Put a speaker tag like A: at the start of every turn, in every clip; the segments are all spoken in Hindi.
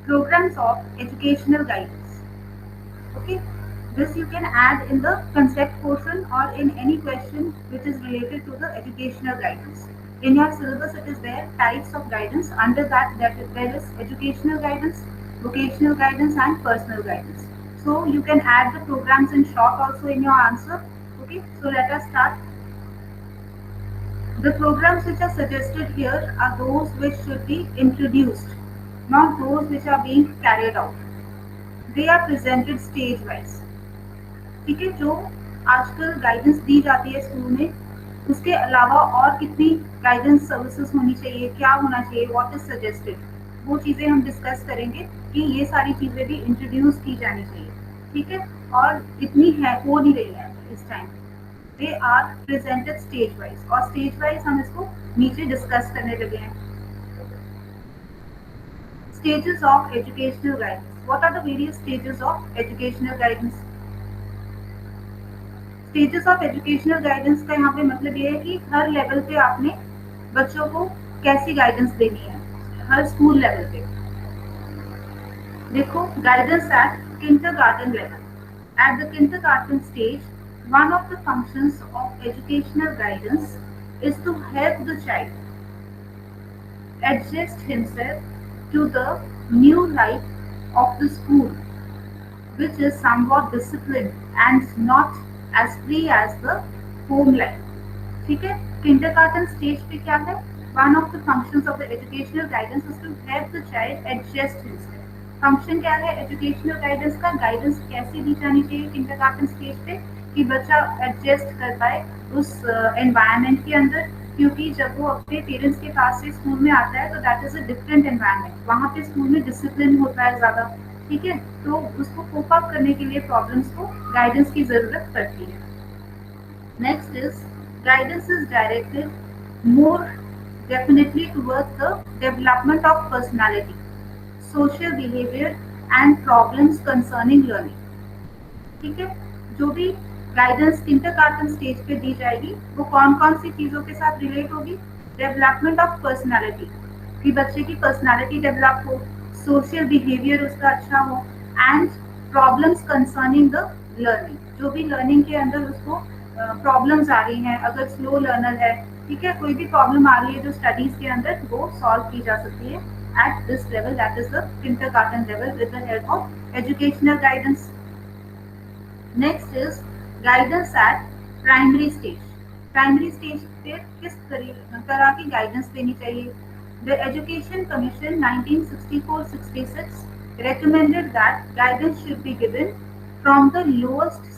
A: Programs of educational guidance. Okay, this you can add in the concept portion or in any question which is related to the educational guidance. In your syllabus it is there types of guidance. Under that there is educational guidance, vocational guidance and personal guidance. So you can add the programs in short also in your answer. Okay, so let us start. The programs which are suggested here are those which should be introduced, not those which are being carried out. They are presented stage wise. ठीक है, जो आजकल गाइडेंस दी जाती है स्कूल में उसके अलावा और कितनी गाइडेंस सर्विसेज होनी चाहिए, क्या होना चाहिए, व्हाट इज सजेस्टेड, वो चीज़ें हम डिस्कस करेंगे कि ये सारी चीज़ें भी इंट्रोड्यूस की जानी चाहिए. ठीक है, और इतनी है हो नहीं रही है इस time. They are presented stage wise और स्टेज वाइज हम इसको नीचे डिस्कस करने लगे हैं. Stages of educational guidance. What are the various stages of educational guidance? Stages of educational guidance का यहाँ पे मतलब ये है कि हर लेवल पे आपने बच्चों को कैसी गाइडेंस देनी है, हर स्कूल लेवल पे. देखो, guidance at kindergarten level. At the kindergarten stage, one of the functions of educational guidance is to help the child adjust himself to the new life of the school, which is somewhat disciplined and not as free as the home life. ठीक है, kindergarten stage पे क्या है? One of the functions of the educational guidance is to help the child adjust himself. Function क्या है एजुकेशनल गाइडेंस का? गाइडेंस कैसे दी जानी चाहिए kindergarten stage पे कि बच्चा एडजस्ट कर पाए उस एनवायरनमेंट के अंदर, क्योंकि जब वो अपने पेरेंट्स के पास से स्कूल में आता है तो that is a different environment. वहाँ पे स्कूल में डिसिप्लिन होता है ज़्यादा. ठीक है, तो उसको कोप अप करने के लिए प्रॉब्लम्स को गाइडेंस की ज़रूरत पड़ती है. Next is guidance is directed more definitely toward the development of personality, social behaviour and problems concerning learning. ठीक है, जो भी गाइडेंस किंडरगार्टन स्टेज पे दी जाएगी वो कौन कौन सी चीज़ों के साथ रिलेट होगी? डेवलपमेंट ऑफ पर्सनालिटी, कि बच्चे की पर्सनालिटी डेवलप हो, सोशल बिहेवियर उसका अच्छा हो, and problems concerning the learning. जो भी लर्निंग के अंदर उसको प्रॉब्लम्स आ रही हैं, अगर स्लो लर्नर है, ठीक है, कोई भी प्रॉब्लम आ रही है जो स्टडीज के अंदर, वो सॉल्व की जा सकती है at this level, that is the kindergarten level with the help of educational guidance. Next is guidance eight primary stage. Primary stage पे किस तरह की गाइडेंस देनी चाहिए? The education commission 1964-66 recommended that guidance should be given from the lowest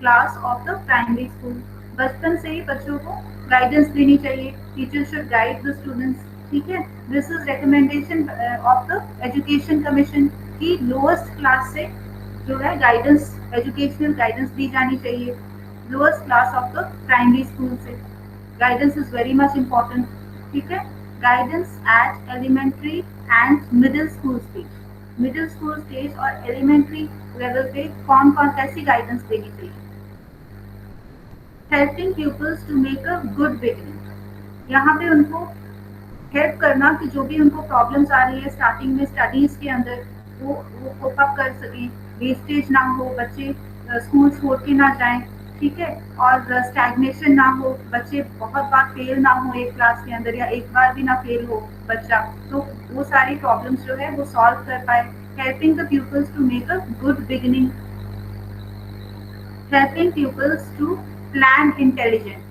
A: class of the primary school. बचपन से ही बच्चों को गाइडेंस देनी चाहिए. Teacher should guide the students. ठीक है, this is recommendation of the education commission की लोएस्ट क्लास से जो है गाइडेंस, एजुकेशनल गाइडेंस दी जानी चाहिए. Lowest class of the primary school से guidance is very much important. ठीक है, guidance at elementary and middle school stage. Middle school stage और एलिमेंट्री लेवल पे कौन कौन कैसी गाइडेंस देनी चाहिए? Helping peoples to make a good beginning. यहाँ पे उनको हेल्प करना कि जो भी उनको प्रॉब्लम्स आ रही है स्टार्टिंग में स्टडीज के अंदर, वो कोप अप कर सकें, वेस्टेज ना हो, बच्चे स्कूल छोड़ के ना जाएं. ठीक है, और स्टैग्नेशन ना हो, बच्चे बहुत बार फेल ना हो एक क्लास के अंदर, या एक बार भी ना फेल हो बच्चा, तो वो सारी प्रॉब्लम्स जो है वो सॉल्व कर पाए. Helping the peoples to make a good beginning. Helping peoples to plan intelligent,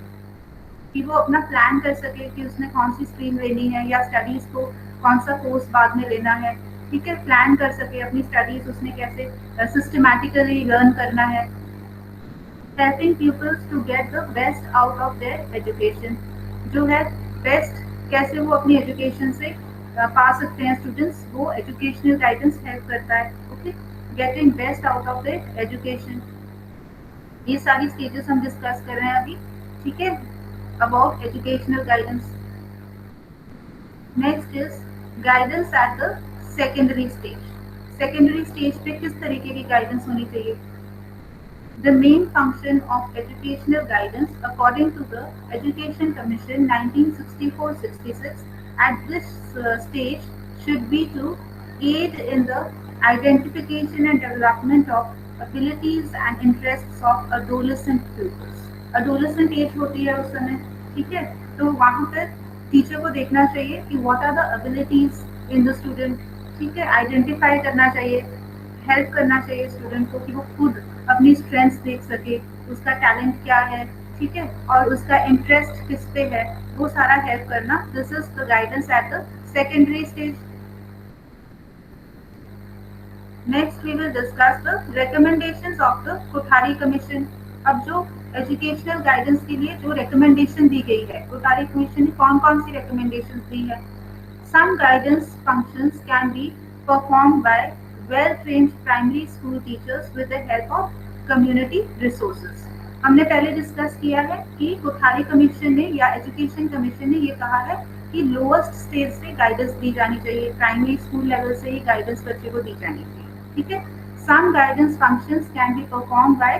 A: कि वो अपना प्लान कर सके कि उसने कौन सी स्ट्रीम लेनी है या स्टडीज को कौन सा कोर्स बाद में लेना है. ठीक है, प्लान कर सके अपनी स्टडीज उसने कैसे सिस्टमैटिकली लर्न करना है. Helping peoples to get the best out of their education, जो है बेस्ट कैसे वो अपनी एजुकेशन से पा सकते हैं स्टूडेंट्स, वो एजुकेशनल गाइडेंस हेल्प करता है. Okay, getting best out of their education. ये सारी स्टेजेस हम डिस्कस कर रहे हैं अभी. ठीक है, about educational guidance. Next is guidance at the secondary stage. Secondary stage पे किस तरीके की guidance होनी चाहिए? The main function of educational guidance according to the Education Commission 1964-66 at this stage should be to aid in the identification and development of abilities and interests of adolescent pupils. Adolescent age होती है उस समय, ठीक है, तो वहाँ पर टीचर को देखना चाहिए कि what are the abilities in the student, ठीक है, आइडेंटिफाई करना चाहिए, हेल्प करना चाहिए स्टूडेंट को कि वो खुद अपनी स्ट्रेंथ्स देख सके, उसका टैलेंट क्या है, ठीक है, और उसका इंटरेस्ट किस पे है, वो सारा हेल्प करना. This is the guidance at the secondary stage. Next we will discuss the recommendations of the Kothari commission. अब जो एजुकेशनल गाइडेंस के लिए जो रिकमेंडेशन दी गई है, कोठारी कमीशन ने कौन कौन सी रिकमेंडेशंस दी है. Some guidance functions can be performed by well-trained primary school teachers with the help of community resources. हमने पहले डिस्कस किया है कि कोठारी कमीशन ने या एजुकेशन कमीशन ने ये कहा है कि लोएस्ट स्टेज से गाइडेंस दी जानी चाहिए, प्राइमरी स्कूल लेवल से ही गाइडेंस बच्चे को दी जानी चाहिए, ठीक है. Some guidance functions can be performed by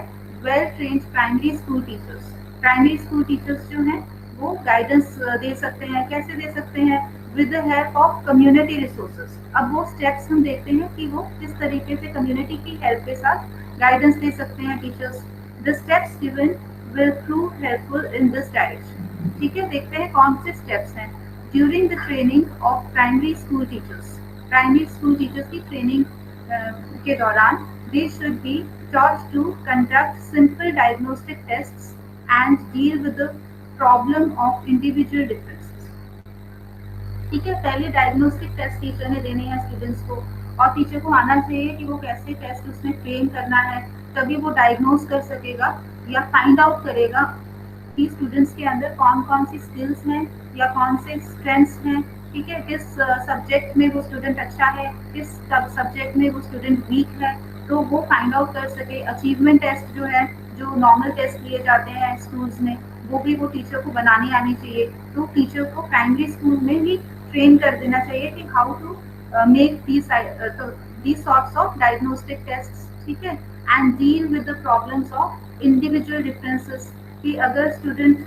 A: well-trained primary school teachers. Primary school teachers जो हैं वो गाइडेंस दे सकते हैं. कैसे दे सकते हैं? With the help of community resources. अब वो स्टेप्स हम देखते हैं कि वो किस तरीके से कम्युनिटी की हेल्प के साथ गाइडेंस दे सकते हैं teachers. The steps given will prove helpful in this direction. ठीक है, देखते हैं कौन से स्टेप्स हैं. During the training of primary school teachers, primary school teachers की ट्रेनिंग के दौरान they should be taught to conduct simple diagnostic tests and deal with the problem of individual differences. ठीक है, पहले डायग्नोस्टिक टेस्ट टीचर ने देने हैं स्टूडेंट्स को, और टीचर को आना चाहिए कि वो कैसे टेस्ट उसमें फ्रेम करना है, तभी वो डायग्नोज कर सकेगा या फाइंड आउट करेगा कि स्टूडेंट्स के अंदर कौन कौन सी स्किल्स हैं या कौन से स्ट्रेंथ्स हैं, ठीक है, किस सब्जेक्ट में वो स्टूडेंट अच्छा है, किस सब्जेक्ट में वो स्टूडेंट वीक है, तो वो फाइंड आउट कर सके. अचीवमेंट टेस्ट जो है, जो नॉर्मल टेस्ट लिए जाते हैं स्कूल्स में, वो भी वो टीचर को बनानी आनी चाहिए. तो टीचर को प्राइमरी स्कूल में ही ट्रेन कर देना चाहिए कि how to make these sorts of diagnostic tests, ठीक है, and deal with the problems of individual differences. कि अगर स्टूडेंट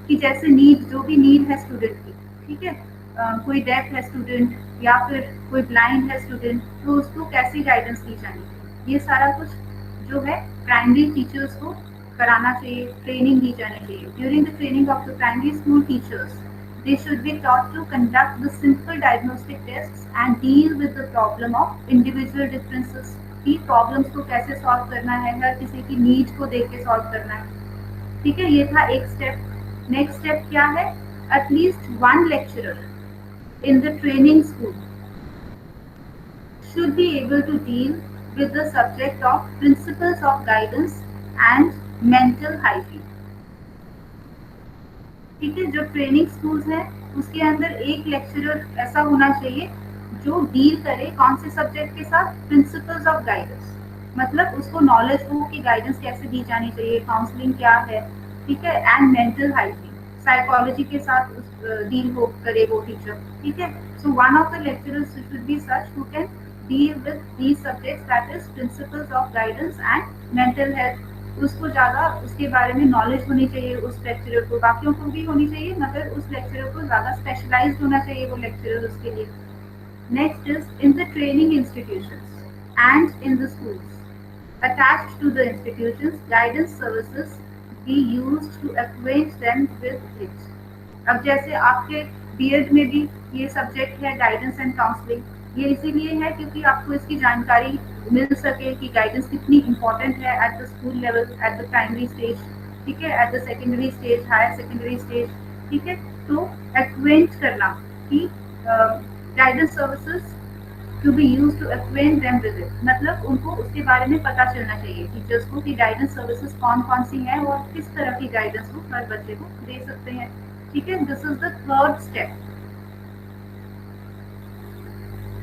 A: की जैसे नीड, जो भी नीड है स्टूडेंट की, ठीक है, कोई डेफ है स्टूडेंट या फिर कोई ब्लाइंड है स्टूडेंट, तो उसको कैसी गाइडेंस दी जानी चाहिए, ये सारा कुछ जो है प्राइमरी टीचर्स को कराना चाहिए, ट्रेनिंग दी जानी चाहिए. During the training of the primary school teachers they should be taught to conduct the simple diagnostic tests and deal with the problem of individual differences. कि प्रॉब्लम्स को कैसे सॉल्व करना है, हर किसी की नीड को देख के सॉल्व करना है, ठीक है, ये था एक स्टेप. नेक्स्ट स्टेप क्या है? At least one lecturer in the training school should be able to deal with the subject of principles of guidance and mental hygiene. ठीक है, जो ट्रेनिंग स्कूल्स हैं उसके अंदर एक लेक्चरर ऐसा होना चाहिए जो डील करे कौन से सब्जेक्ट के साथ, प्रिंसिपल्स ऑफ गाइडेंस, मतलब उसको नॉलेज हो कि गाइडेंस कैसे दी जानी चाहिए, काउंसलिंग क्या है, ठीक है, एंड मेंटल हाइजीन, साइकोलॉजी के साथ डील हो करे वो टीचर, ठीक है. So one of the lecturers should be such who can deal with these subjects, that is principles of guidance and mental health. उसको ज़्यादा उसके बारे में नॉलेज होनी चाहिए उस लेक्चरर को, बाकियों को भी होनी चाहिए, मगर उस लेक्चरर को ज़्यादा स्पेशलाइज्ड होना चाहिए वो लेक्चरर उसके लिए. Next is in the training institutions and in the schools attached to the institutions guidance services be used to acquaint them with it. अब जैसे आपके बीएड में भी ये सब्जेक्ट है गाइडेंस एंड काउंसलिंग, ये इसीलिए है क्योंकि आपको इसकी जानकारी मिल सके कि गाइडेंस कितनी इम्पोर्टेंट है at the school level, at the primary stage, ठीक है, at the secondary stage, higher secondary stage, ठीक है. तो एक्वेंट करना कि guidance services to be use to acquaint them with it, मतलब उनको उसके बारे में पता चलना चाहिए टीचर्स को कि गाइडेंस सर्विसेज कौन कौन सी हैं और किस तरह की गाइडेंस वो हर बच्चे को दे सकते हैं, ठीक है. This is the third step.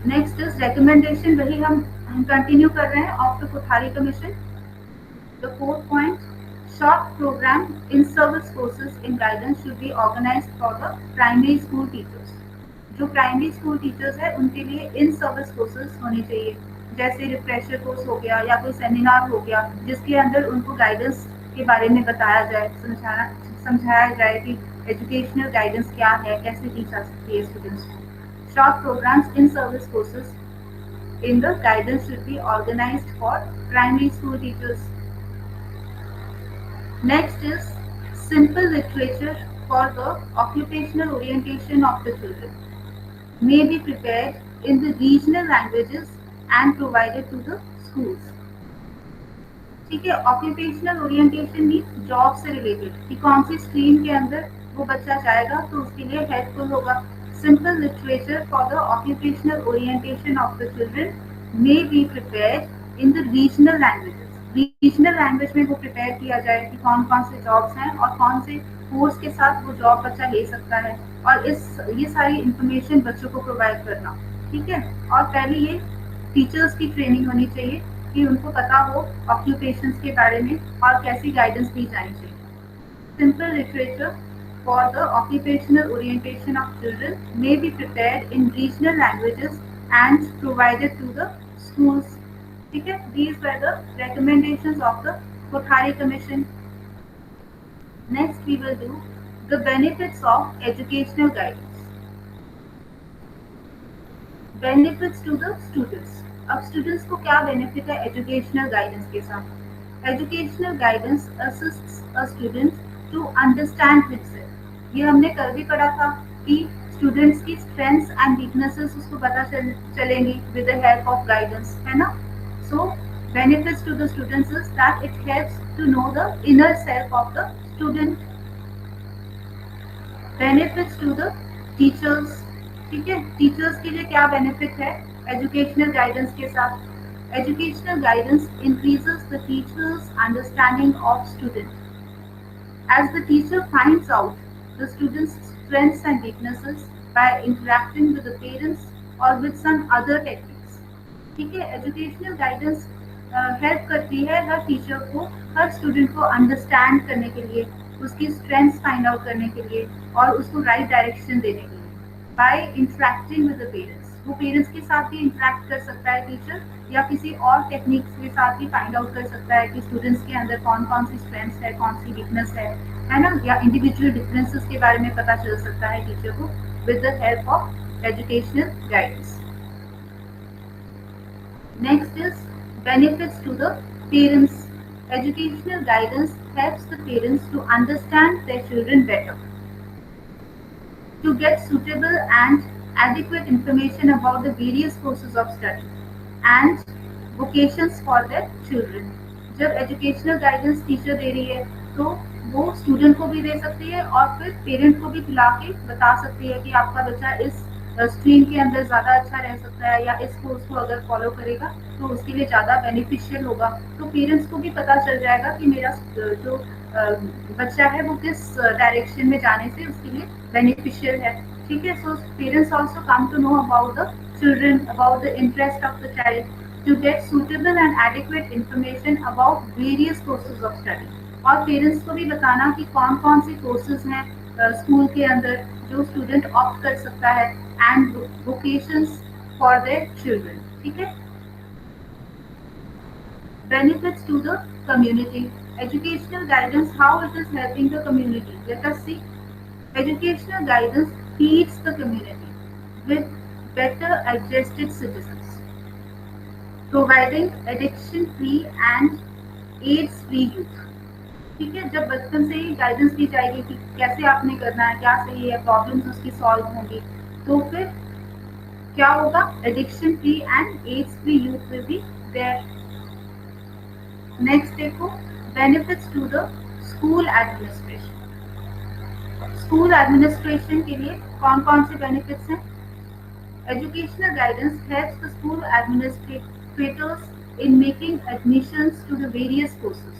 A: Next is recommendation, वही हम कंटिन्यू कर रहे हैं of the Kothari commission. The fourth point, short programme in service courses in guidance should be organised for the primary school teachers. जो प्राइमरी स्कूल टीचर्स है उनके लिए इन सर्विस कोर्सेज होने चाहिए, जैसे रिफ्रेशर कोर्स हो गया या कोई सेमिनार हो गया जिसके अंदर उनको गाइडेंस के बारे में बताया जाए, समझाया जाए कि एजुकेशनल गाइडेंस क्या है, कैसे दी जा सकती है स्टूडेंट्स को. Short programs in service courses in the guidance should be organized for primary school teachers. Next is simple literature for the occupational orientation of the children may be prepared in the regional languages and provided to the schools. ठीक है, ऑक्यूपेशनल ओरिएंटेशन मीन्स जॉब से रिलेटेड कि कौन सी स्ट्रीम के अंदर वो बच्चा जाएगा तो उसके लिए हेल्पफुल होगा. Simple literature for the occupational orientation of the children may be prepared in the regional languages. Regional language में वो प्रिपेयर किया जाए कि कौन कौन से जॉब्स हैं और कौन से कोर्स के साथ वो जॉब बच्चा ले सकता है, और ये सारी इंफॉर्मेशन बच्चों को प्रोवाइड करना. ठीक है, और पहले ये टीचर्स की ट्रेनिंग होनी चाहिए कि उनको पता हो ऑक्यूपेशंस के बारे में और कैसी गाइडेंस दी जानी चाहिए. Simple literature for the occupational orientation of children may be prepared in regional languages and provided to the schools. ठीक है, these were the recommendations of the Kothari Commission. Next we will do the benefits of educational guidance. Benefits to the students. अब स्टूडेंट्स को क्या बेनिफिट है एजुकेशनल गाइडेंस के साथ? Educational guidance assists a student to understand himself. ये हमने कल भी पढ़ा था कि स्टूडेंट्स की स्ट्रेंथ्स एंड वीकनेसेस उसको पता चलेंगी with the help of guidance, है ना. So benefits to the students is that it helps to know the inner self of the student. Benefits to the teachers. ठीक है, टीचर्स के लिए क्या बेनिफिट है एजुकेशनल गाइडेंस के साथ? Educational guidance increases the teacher's understanding of student. As the teacher finds out the student's strengths and weaknesses by interacting with the parents or with some other techniques. ठीक है, एजुकेशनल गाइडेंस हेल्प करती है हर टीचर को हर स्टूडेंट को अंडरस्टैंड करने के लिए, उसकी स्ट्रेंथ्स फाइंड आउट करने के लिए और उसको राइट डायरेक्शन देने के लिए. By interacting with the parents, वो पेरेंट्स के साथ भी इंटरेक्ट कर सकता है टीचर, या किसी और टेक्निक्स के साथ भी फाइंड आउट कर सकता है कि स्टूडेंट्स के अंदर कौन कौन सी स्ट्रेंथ्स है, कौन सी वीकनेस है ना, या इंडिविजुअल डिफरेंसेस के बारे में पता चल सकता है टीचर को with the help of educational guidance. Next is benefits to the parents. Educational guidance helps the parents to understand their children better, to get suitable and adequate information about the various courses of study and vocations for their children. जब एजुकेशनल गाइडेंस टीचर दे रही है तो वो स्टूडेंट को भी दे सकती है और फिर पेरेंट को भी दिला के बता सकती है कि आपका बच्चा इस स्ट्रीम के अंदर ज़्यादा अच्छा रह सकता है, या इस कोर्स को अगर फॉलो करेगा तो उसके लिए ज़्यादा बेनिफिशियल होगा. तो पेरेंट्स को भी पता चल जाएगा कि मेरा जो बच्चा है वो किस डायरेक्शन में जाने से उसके लिए बेनिफिशियल है. ठीक है, so parents also come to know about the children, about the interest of the child, to get suitable and adequate information about various courses of study. और पेरेंट्स को भी बताना कि कौन कौन सी कोर्सेज हैं स्कूल के अंदर जो स्टूडेंट ऑप्ट कर सकता है, and vocations for their children. ठीक है, benefits to the community. Educational guidance, how it is helping the community. Let us see. Educational guidance feeds the community with better adjusted citizens, providing addiction-free and AIDS-free youth. ठीक है, जब बचपन से ही गाइडेंस दी जाएगी कि कैसे आपने करना है, क्या सही है, प्रॉब्लम्स उसकी सॉल्व होंगी, तो फिर क्या होगा, addiction free and AIDS free youth will be there. Next देखो, benefits to the school administration. School administration के लिए कौन कौन से बेनिफिट्स हैं? Educational guidance helps the school administrators in making admissions to the various courses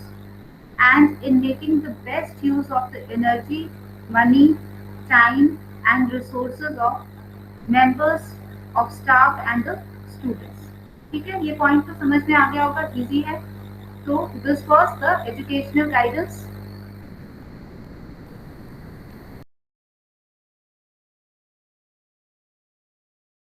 A: and in making the best use of the energy, money, time and resources of members of staff and the students. ठीक है, ये पॉइंट तो समझ में आ गया होगा, इजी है. तो this was the educational guidance